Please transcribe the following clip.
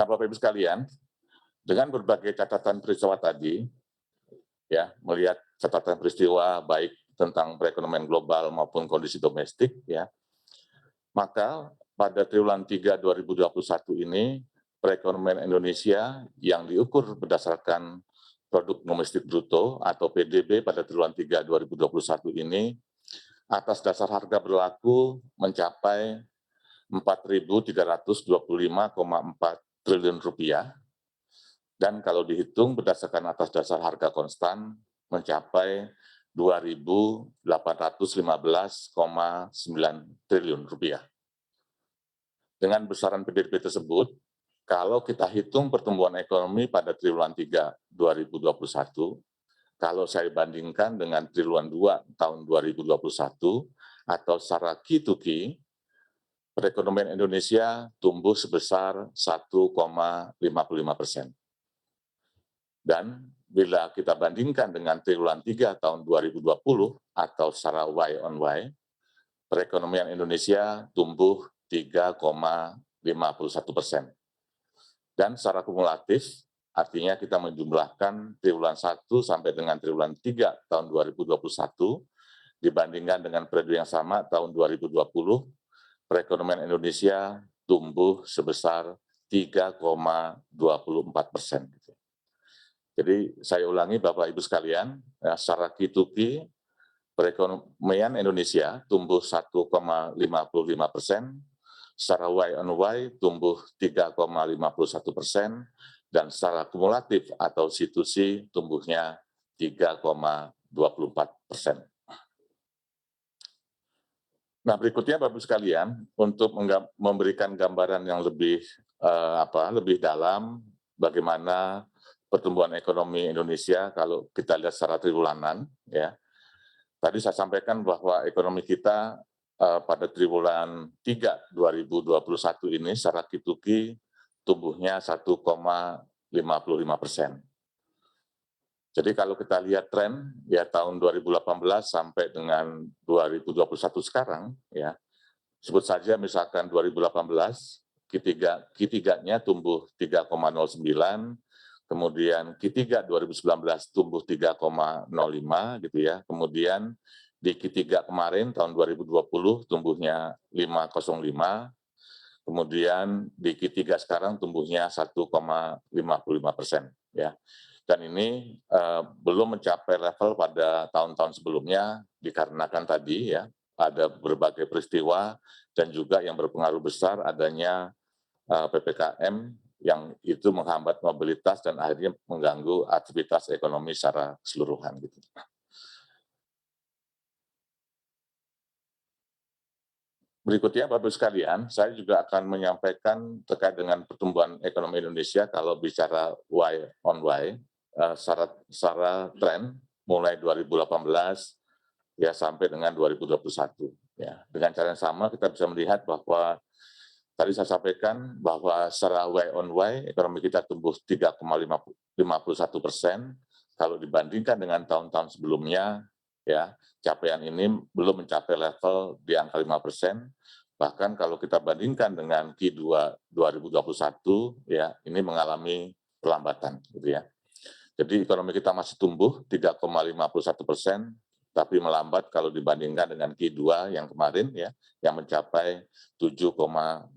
Nah, Bapak Ibu sekalian, dengan berbagai catatan peristiwa tadi, ya, melihat catatan peristiwa baik tentang perekonomian global maupun kondisi domestik, ya, maka pada triwulan 3 2021 ini, perekonomian Indonesia yang diukur berdasarkan produk domestik bruto atau PDB pada triwulan 3 2021 ini, atas dasar harga berlaku mencapai Rp4.325,4 triliun, dan kalau dihitung berdasarkan atas dasar harga konstan mencapai Rp2.815,9 triliun. Dengan besaran PDB tersebut, kalau kita hitung pertumbuhan ekonomi pada triwulan 3 2021, kalau saya bandingkan dengan triwulan 2 tahun 2021 atau secara Q2Q, perekonomian Indonesia tumbuh sebesar 1,55%. Dan bila kita bandingkan dengan triwulan 3 tahun 2020 atau secara Y on Y, perekonomian Indonesia tumbuh 3,51%. Dan secara kumulatif, artinya kita menjumlahkan triwulan 1 sampai dengan triwulan 3 tahun 2021, dibandingkan dengan periode yang sama tahun 2020, perekonomian Indonesia tumbuh sebesar 3,24%. Jadi saya ulangi Bapak Ibu sekalian, secara Q2Q, perekonomian Indonesia tumbuh 1,55%, secara Y on Y tumbuh 3,51%, dan secara kumulatif atau C2C tumbuhnya 3,24%. Nah, berikutnya Bapak Ibu sekalian, untuk memberikan gambaran yang lebih dalam bagaimana pertumbuhan ekonomi Indonesia kalau kita lihat secara triwulanan, ya. Tadi saya sampaikan bahwa ekonomi kita pada triwulan 3 2021 ini secara Q2Q tumbuhnya 1,55%. Jadi kalau kita lihat tren ya tahun 2018 sampai dengan 2021 sekarang, ya, sebut saja misalkan 2018 Q3-nya tumbuh 3,09, kemudian Q3 2019 tumbuh 3,05 gitu ya. Kemudian di Q3 kemarin tahun 2020 tumbuhnya 5,05. Kemudian di Q3 sekarang tumbuhnya 1,55% ya. Dan ini belum mencapai level pada tahun-tahun sebelumnya dikarenakan tadi ya ada berbagai peristiwa dan juga yang berpengaruh besar adanya PPKM yang itu menghambat mobilitas dan akhirnya mengganggu aktivitas ekonomi secara keseluruhan gitu. Berikutnya Bapak Ibu sekalian, saya juga akan menyampaikan terkait dengan pertumbuhan ekonomi Indonesia kalau bicara Y on Y, secara tren mulai 2018 ya sampai dengan 2021. Ya, dengan cara yang sama kita bisa melihat bahwa tadi saya sampaikan bahwa secara Y on Y, ekonomi kita tumbuh 3,51%. Kalau dibandingkan dengan tahun-tahun sebelumnya, ya capaian ini belum mencapai level di angka 5%. Bahkan kalau kita bandingkan dengan Q2 2021, ya ini mengalami perlambatan, gitu ya. Jadi ekonomi kita masih tumbuh 3,51%, tapi melambat kalau dibandingkan dengan Q2 yang kemarin ya, yang mencapai 7,07%.